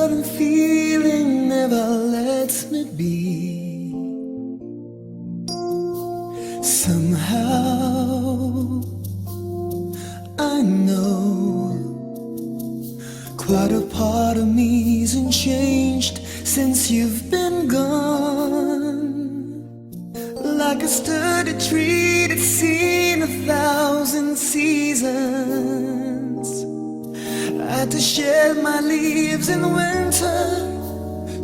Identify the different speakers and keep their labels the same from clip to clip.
Speaker 1: certain feeling never lets me be. Somehow I know quite a part of me isn't changed since you've been gone. Like a sturdy tree that's seen 1,000 seasons, I had to shed my leaves in winter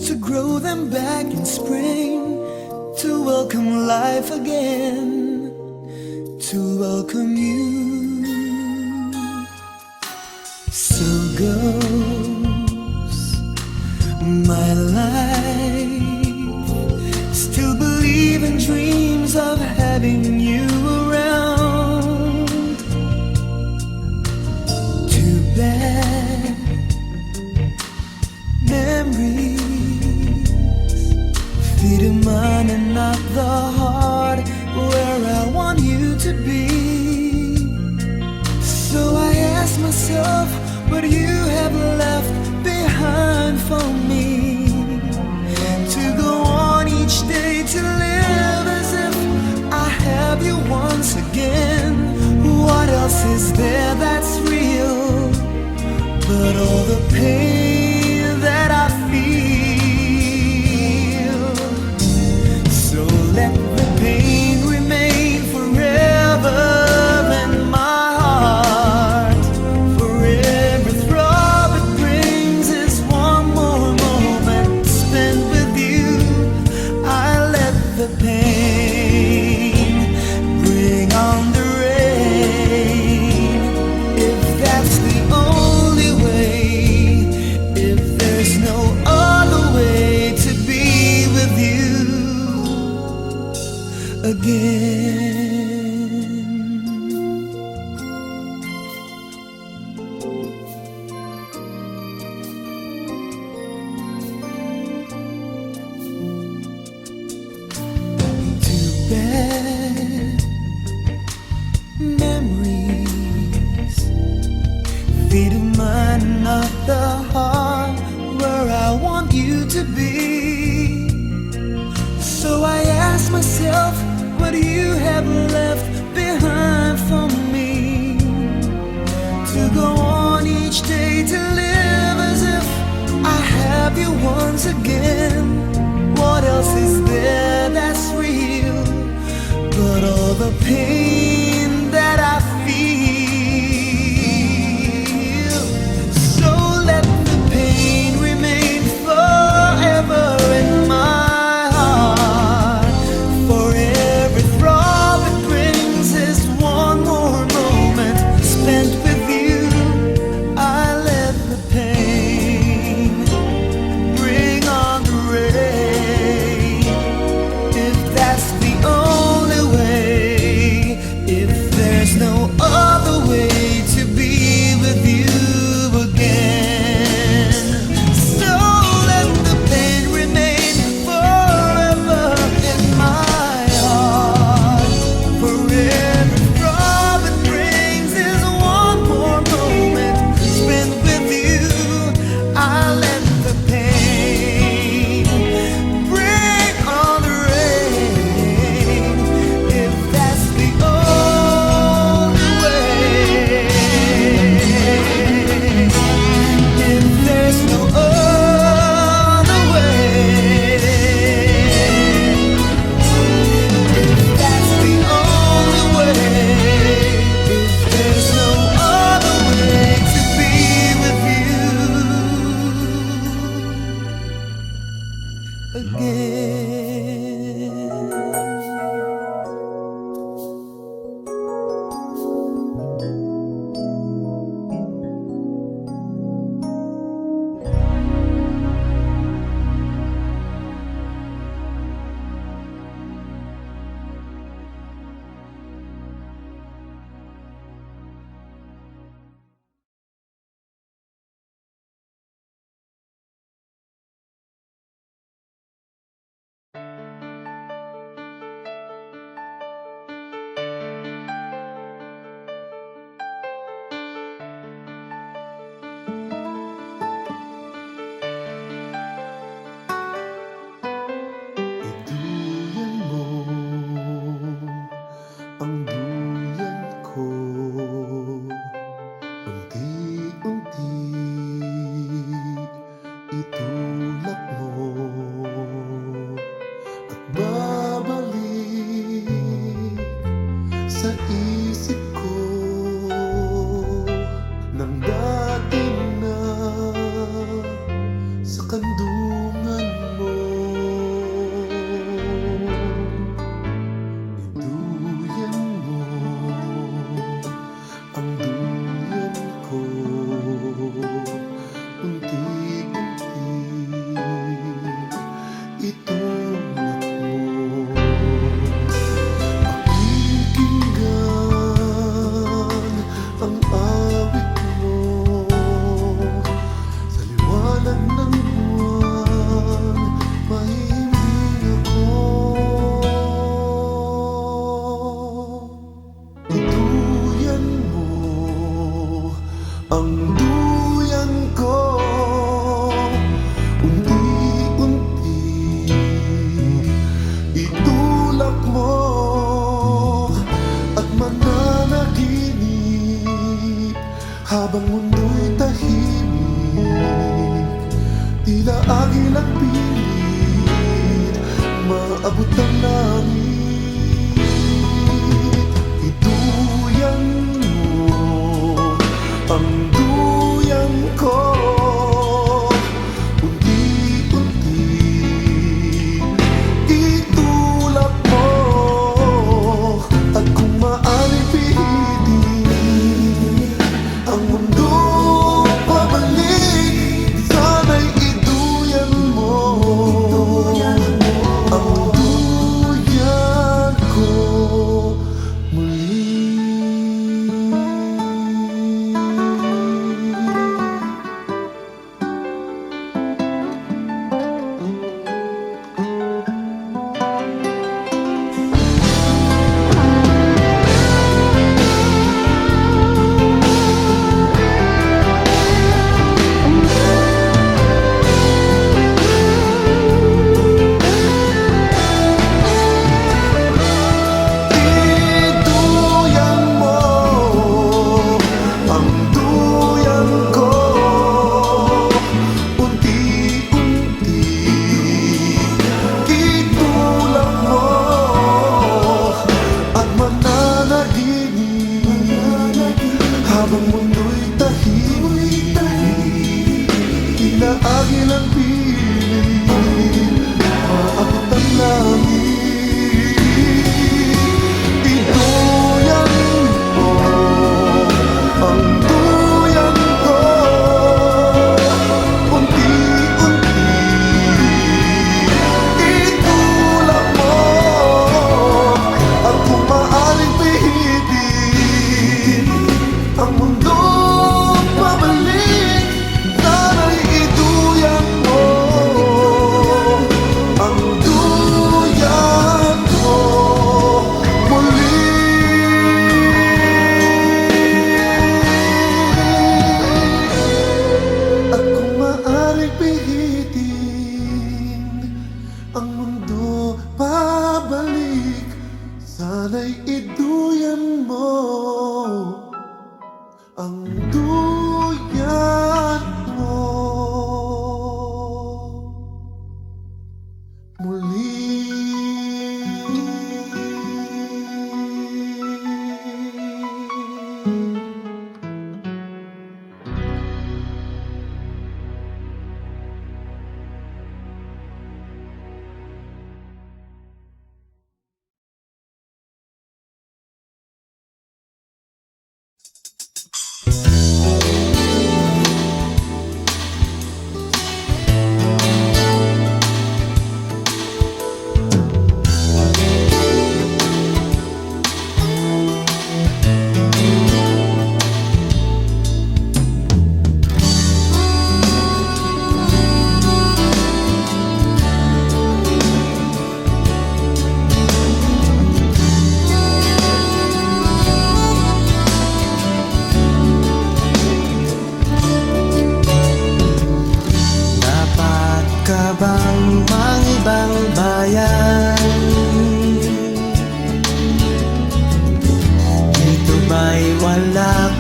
Speaker 1: to grow them back in spring, to welcome life again, to welcome you. So goes my life, still believing dreams of having you around. Too bad memories feed a mind and not the heart where I want you to be. So I ask myself what you have left behind for me, to go on each day, to live as if I have you once again. What else is there that's real but all the pain that I feel? So let the pain remain forever in my heart. For every throb it brings is one more moment spent with you. I let the pain bring on the rain. If that's the only way, if there's no other way to be with you again. Too bad memories feed a mind, not the heart where I want you to be. So I ask myself what you have left behind for me, to go on each day, to live as if I have you once again. What else is there that's real but all the pain that I feel? So let the pain remain forever in my heart. For every throb it brings is one more moment spent with you. I let the pain bring on the rain. If that's the only way, if there's no other way to be with you again. So let the pain remain forever in my heart. For every throb it brings is one more moment spent with you. I let the pain bring on the rain. If that's the only way, if there's no other way, if that's the only way, if there's no other way to be with you again.
Speaker 2: itulak mo at babalik sa isip ko ng dati na sa kandungan mo. Iduyan mo ang duyan ko, unti-unti itulak mo. Pakikinggan ang awit mo sa liwanag ng buwan, mahimbing ako. Ituyan mo ang duyan ko, unti-unti itulak mo at mananaginip habang mundo'y tahimik. Tila agilang pilit maabot ang langit. Ituyan mo ang duyan ko, unti-unti itulak mo at kung maaari pihitin ang mundo pabalik, sana'y iduyan mo ang duyan ko muli. Iduyan mo ang duyan ko, unti-unti itulak mo at mananaginip habang mundo'y tahimik. Tila agilang pilit maabot ang langit. Ituyan mo ang duyan ko, unti-unti itulak mo at kung maaaring pihitin ang mundo pabalik, sana'y iduyan mo ang duyan ko muli. At kung maaaring pihitin ang mundo pabalik, sana'y iduyan mo ang duyan mo muli.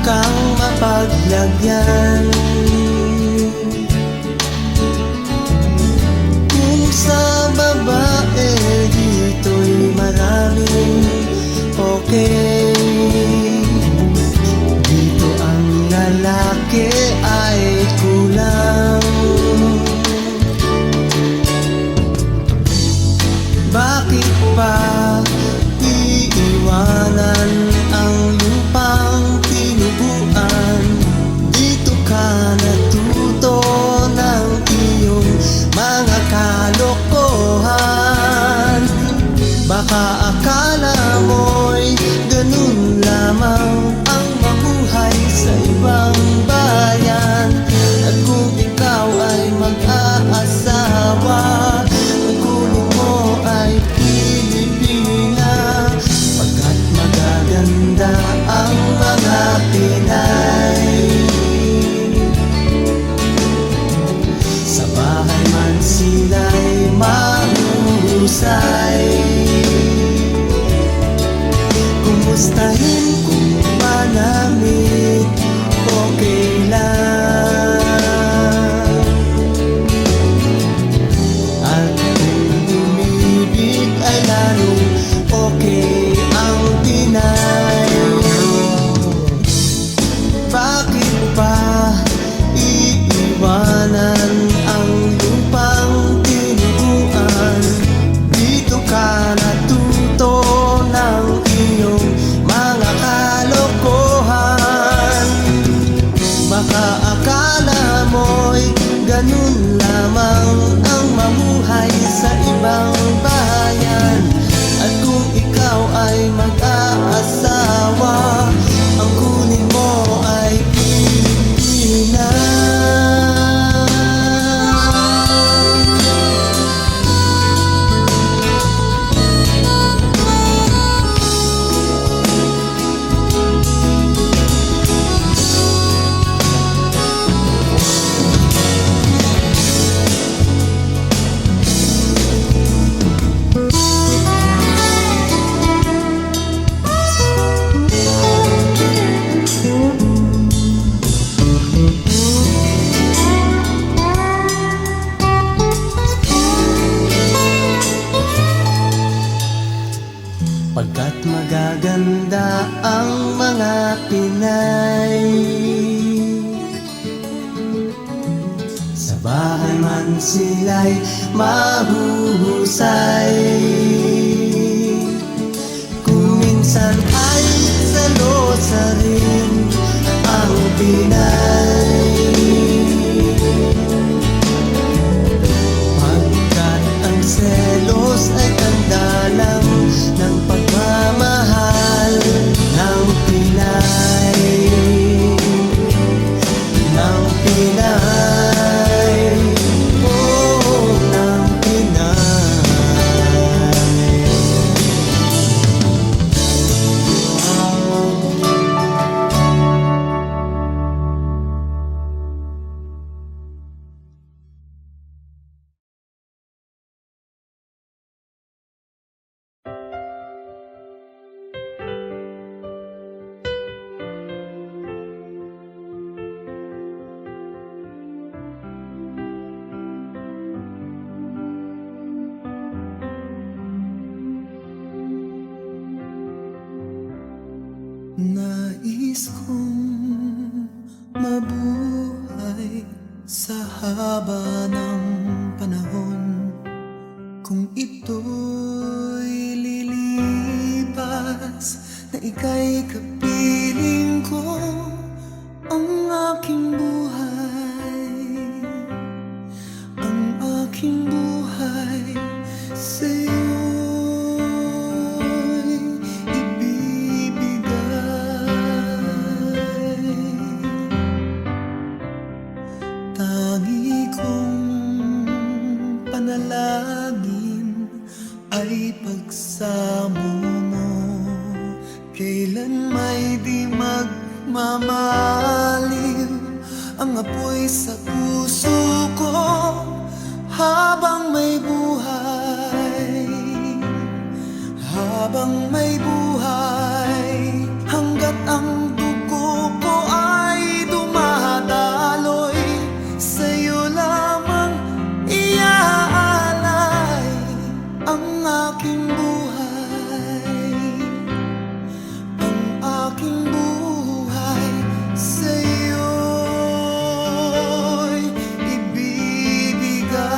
Speaker 1: kang mapaglagyan.
Speaker 3: mag-aasawa. Ang kunin mo ay Pilipina, pagkat magaganda ang mga Pinay. Sa bahay man sila'y mahusay, kumustahin kung malamig, okay lang. At kung umibig ay lalong okay ang Pinay. Bakit pa iiwanan ang lupang tinuruan? Dito ka natuto ng iyong mga kalokohan. Baka akala mo'y ganun lamang ang mamuhay sa ibang bayan. At kung ikaw ay mag-aasawa, ang kunin mo ay Pilipina. Pagkat magaganda ang mga Pinay. Sa bahay man sila'y mahuhusay, kung minsan ay salosa rin ang Pinay. Pagkat ang selos ay tanda lang ng pagmamahal ng Pinay, ng Pinay, oh, ng Pinay.
Speaker 1: Nais kong mabuhay sa haba ng panahon. Kung ito'y lilipas, na ika'y kapiling ko, ang aking buhay, ang aking buhay sa'yo'y ibibigay. Tangi kong panalangin ay pagsamo mo, kailan may di magmamaliw ang apoy sa puso ko. Habang may buhay, habang may buhay, hanggat ang dugo ko ay dumadaloy, sa'yo lamang iaalay ang aking buhay, ang aking buhay sa'yo'y ibibigay.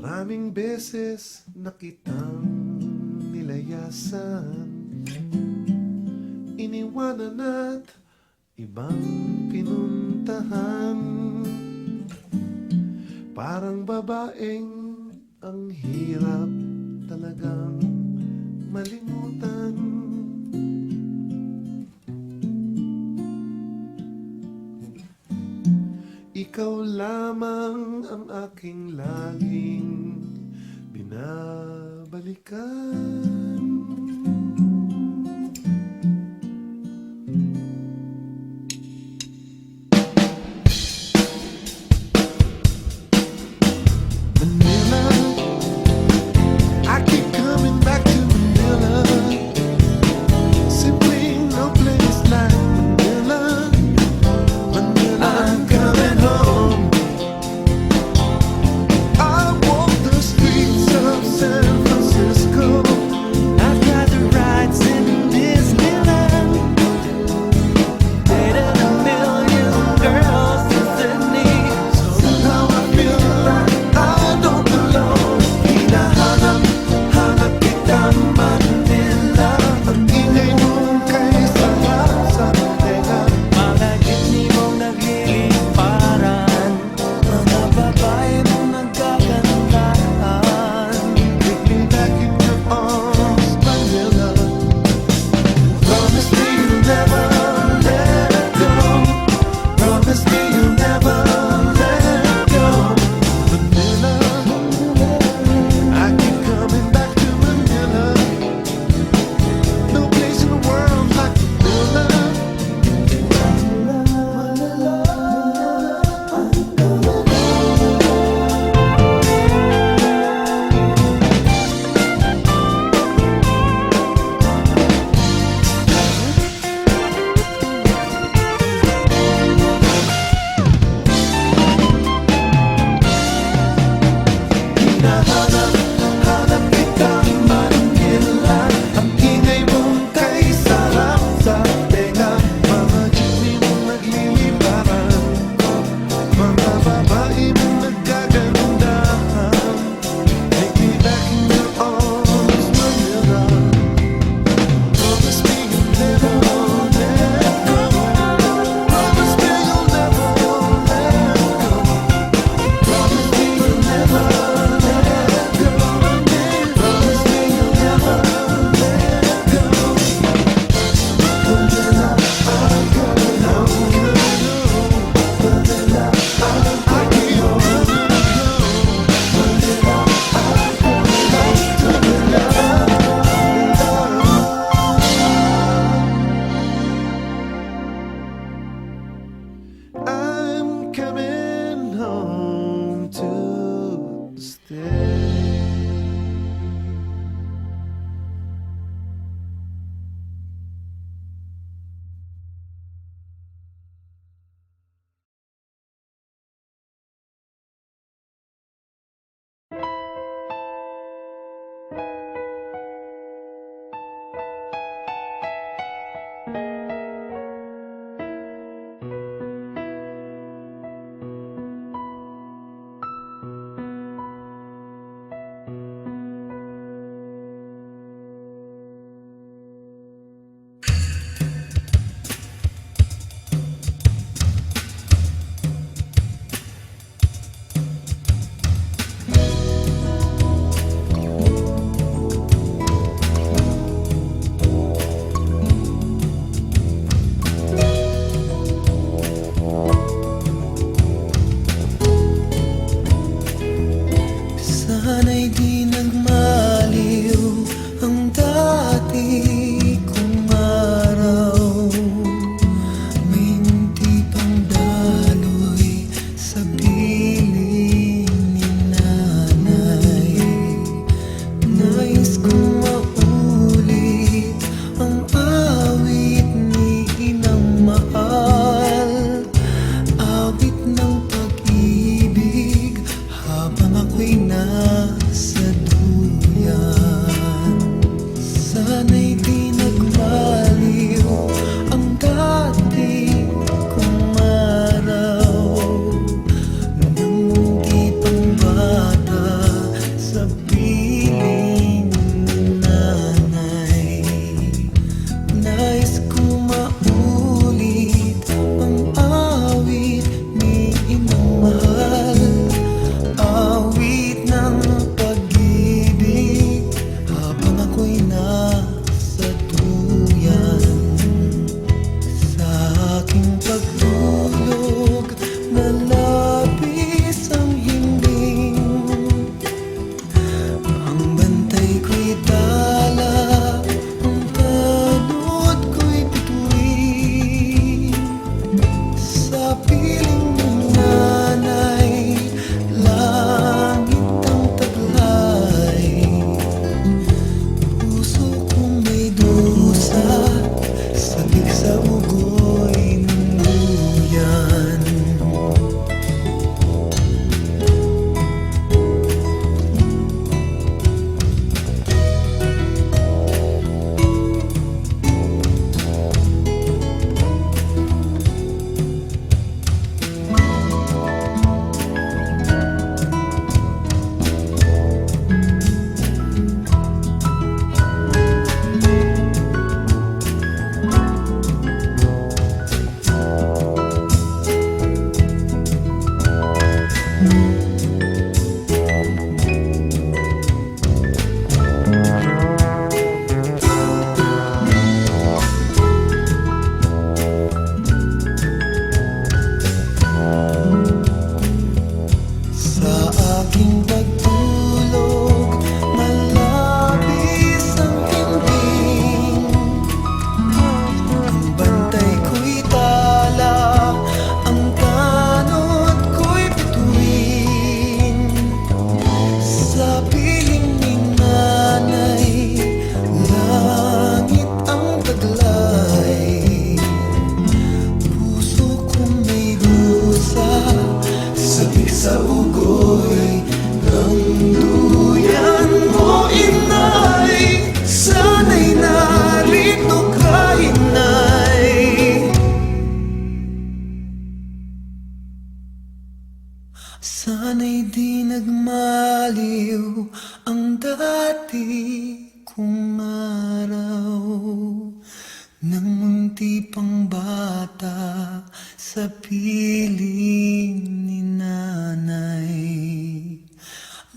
Speaker 2: Maraming beses na kitang nilayasan, iniwanan at ibang pinuntahan. Parang babaeng ang hirap talagang malimutan. Ikaw lamang ang aking laging binabalikan. Manila, I keep coming back to Manila. Simply no place like Manila. Manila, I'm coming home. I walk the streets of San Francisco.
Speaker 3: I've got the rights in Disneyland. Dated a million girls in Sydney.
Speaker 2: Somehow I feel like I don't belong. Hinahanap, hanap kita Manila. Ang ingay mong kay sarap sa tenga.
Speaker 3: Mga jeepney mong nagliliparan, mga babae mong nagkagandahan.
Speaker 2: Take me back in your arms, Manila. Promise me you'll never let go. Promise me you'll never let go. Manila, I keep coming back to Manila. No place in the world like Manila. Hinahanap, hanap kita Manila. Ang ingay mong kay sarap sa tenga. Mga jeepney mong nagliliparan, mga babae mong nagkagandahan. Take me back in your arms, Manila. Promise me you'll never let go. Promise me you'll never let go. Promise me you'll never let go. Promise me you'll never let go. Manila, I'm coming home. Manila, I keep running home. Manila, I'm coming back to Manila. I'm coming home to stay.
Speaker 3: Sana'y di nagmaliw ang dati kong araw. May munti pang daloy sa piling ni nanay. Nais kong maulit ang awit ni inang mahal. Awit ng pag-ibig habang ako'y nasa duyan. Sana'y di nagmaliw ang dati kong araw. Nang munti pang bata
Speaker 1: baliw ang dati kong araw nang munti pang bata sa piling ni nanay.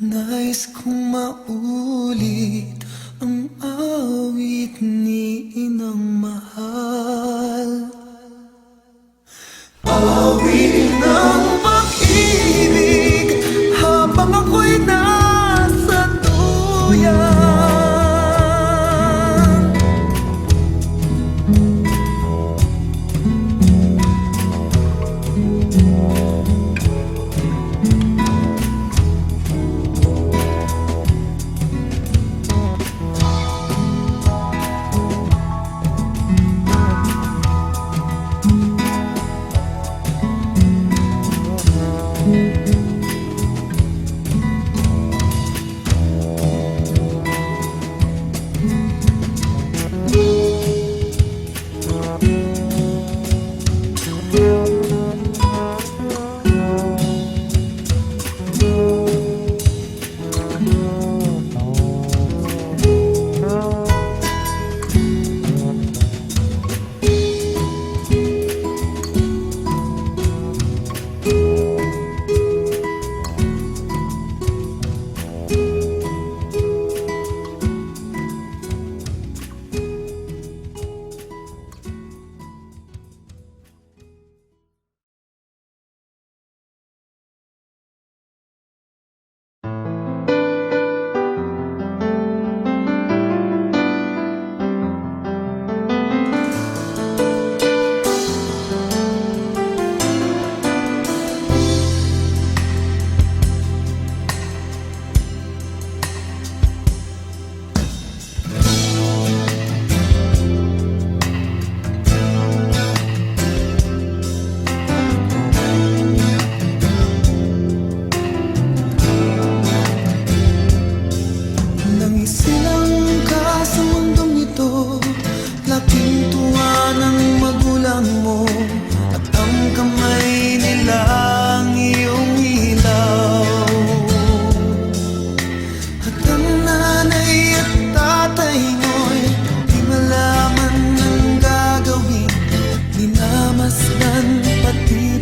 Speaker 1: Nais kong maulit ang awit ni inang mahal, awitin ng pag-ibig habang ako'y nasa duyan.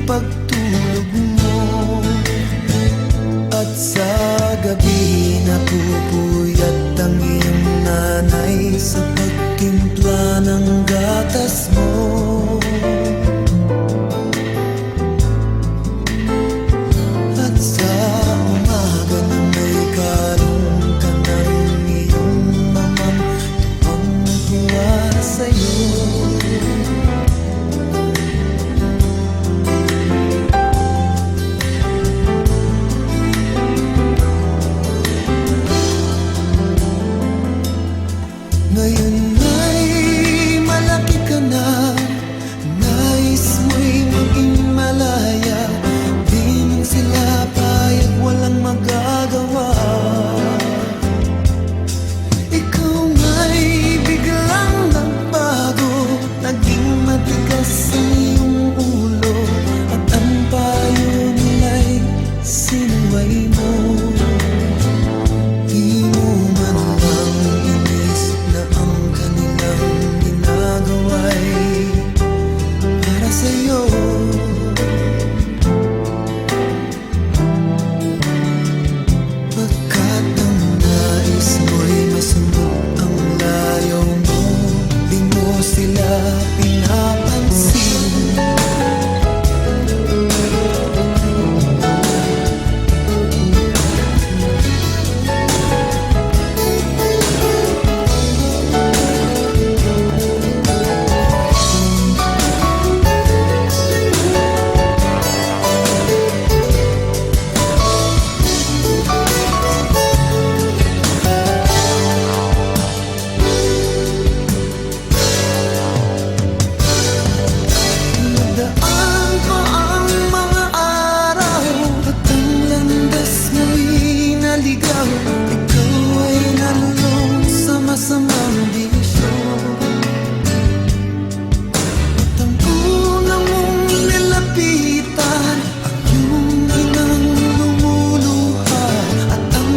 Speaker 1: Pagtulog mo at sa gabi napupuyat ang iyong nanay sa pagtimpla ng gatas mo. At sa umaga na may kalong ka ng iyong mamang tuwang-tuwa sa'yo. Ngayon ay malaki ka na, nais mo'y maging malaya. Di man sila payag, walang magagawa. Ikaw nga'y biglang nagbago, naging matigas ang iyong ulo, at ang payo nila'y sinuway mo. Di mo man lang inisip na ang kanilang ginagawa'y para sa'yo. Pagkat ang nais mo'y masunod ang layaw mo, di mo sila pinapansin. Nadaan pa ang mga araw at ang landas mo'y naligaw. Ikaw ay nalulong sa masamang bisyo. At ang una mong nilapitan, ang iyong inang lumuluha, at ang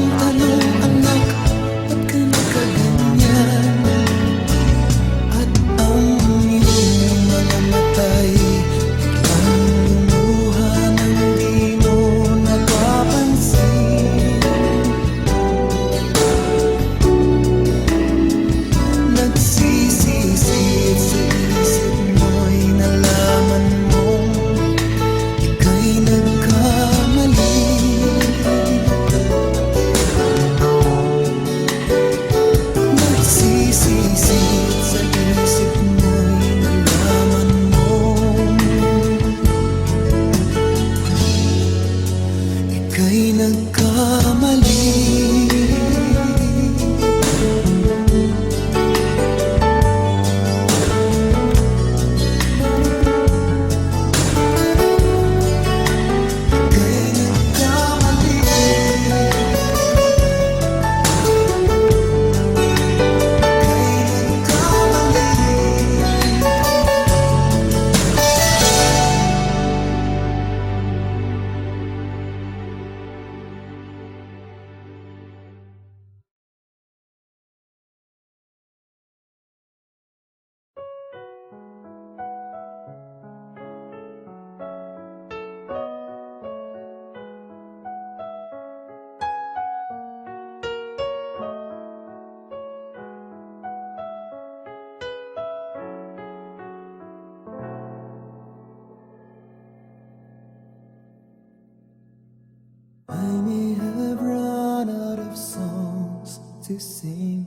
Speaker 1: to sing.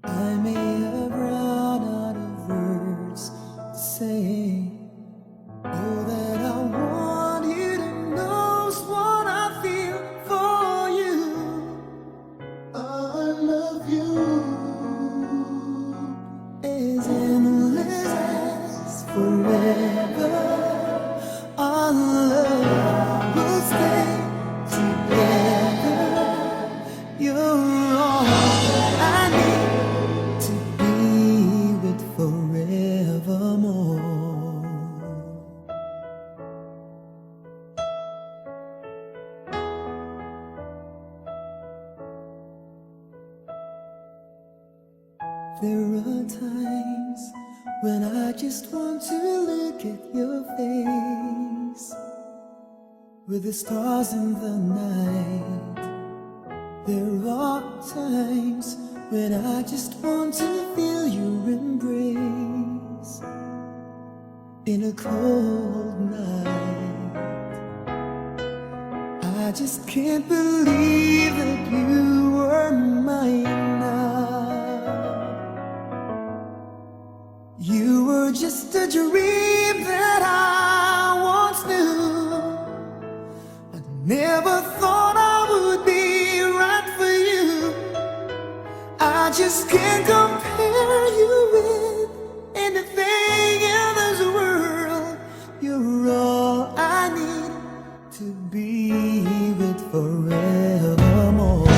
Speaker 1: I may have run out of words to say. All that I want you to know is what I feel for you.
Speaker 2: I love you.
Speaker 1: As endless as forever, our love will stay together. You're all I need to be with forevermore. There are times when I just want to look at your face with the stars in the night. There are times when I just want to feel your embrace in a cold night. I just can't believe that you were mine now. You were just a dream that I once knew. I never thought I would be right for you. I just can't compare you with anything in this world. You're all I need to be with forevermore.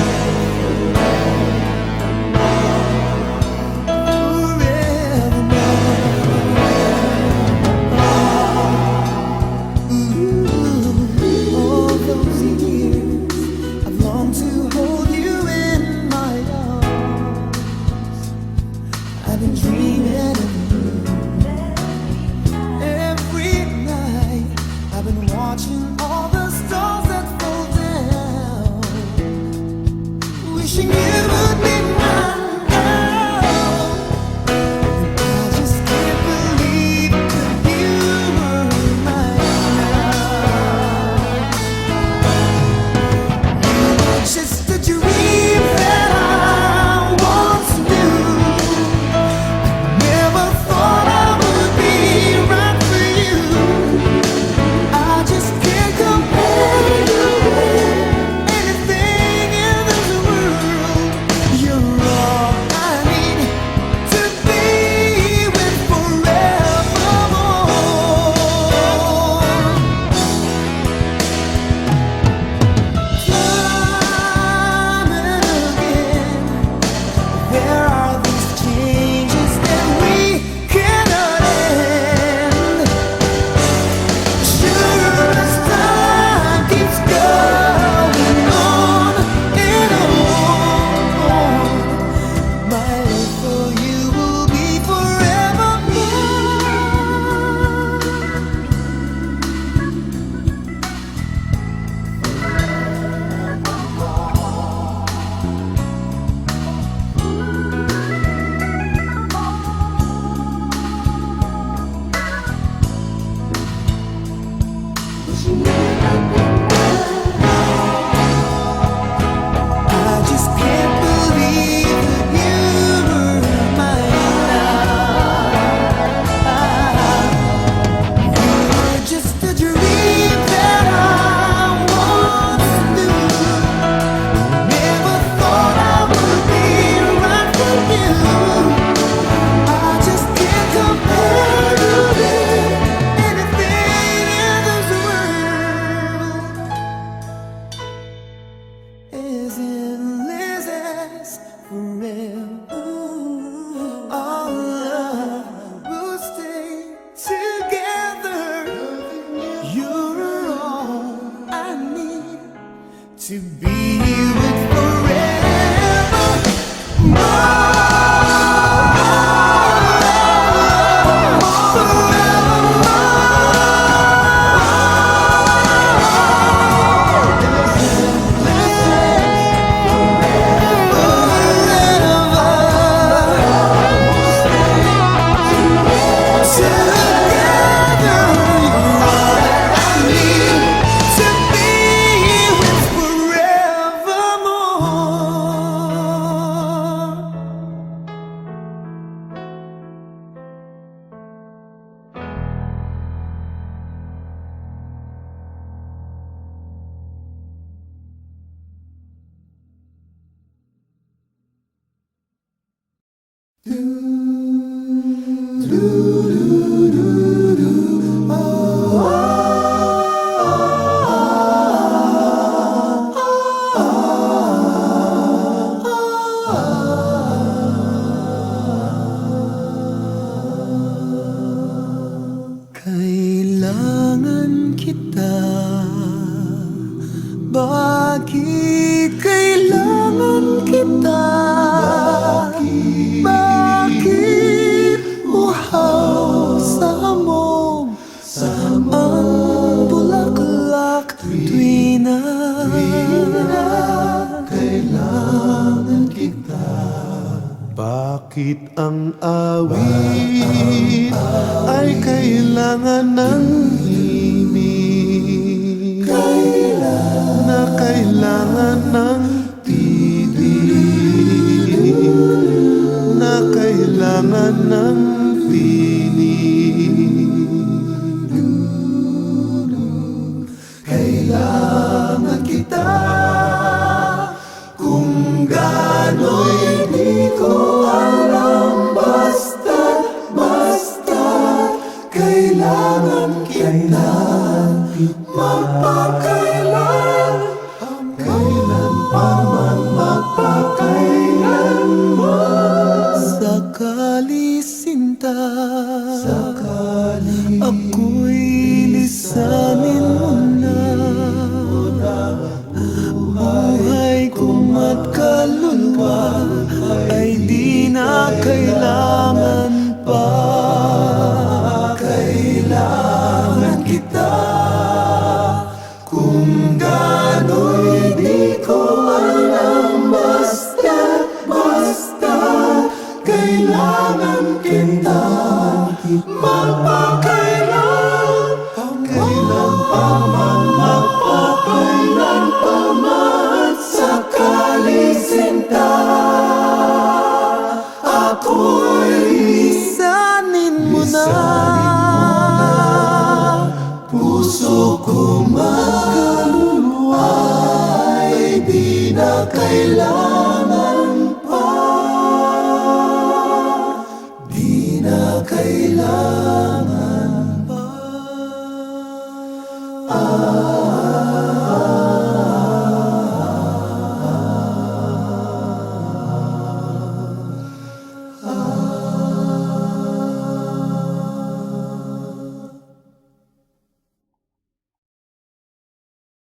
Speaker 1: I've been dreaming of you every night. I've been watching all the stars that fall down, wishing you would be mine now. And I just can't believe that you were mine now. You were just a dream that I once knew. Never thought I would be right for you. I just can't compare you with anything in this world. You're all I need to be with forevermore. Climbing again, there are these changes that we cannot end. Sure as time keeps going on and on, my love for you will be forevermore. I just can't believe that you were mine now. You were just a dream that I once knew. Never thought I would be right for you. I just can't compare you with anything in this world. As endless as forever, our love will stay together. You're all I need to be with forevermore. Kailangan kita. Bakit kailangan kita? Bakit uhaw sa hamog ang bulaklak tuwi na
Speaker 2: Kailangan kita. Bakit ang awit ay kailangan ng himig? Na kailangan ng titig, na kailangan ng tinig. Kailangan kita. Kung gano'y di ko alam, basta kailangan kita. Magpakailan, kailan pa man magpakailan mo.
Speaker 1: sakali sinta,
Speaker 2: Sakali
Speaker 1: ako'y lisanin mo na. Buhay ko at kaluluwa ay di na kailangan pa.
Speaker 2: kailangan kita. Kung gano'y di ko alam, basta kailangan kita. Magpakailan, kailan pa man, magpakailan pa man. Sakali sinta, ako'y
Speaker 1: Lisanin mo na.
Speaker 2: puso ko magkaluluwa ay di na kailangan.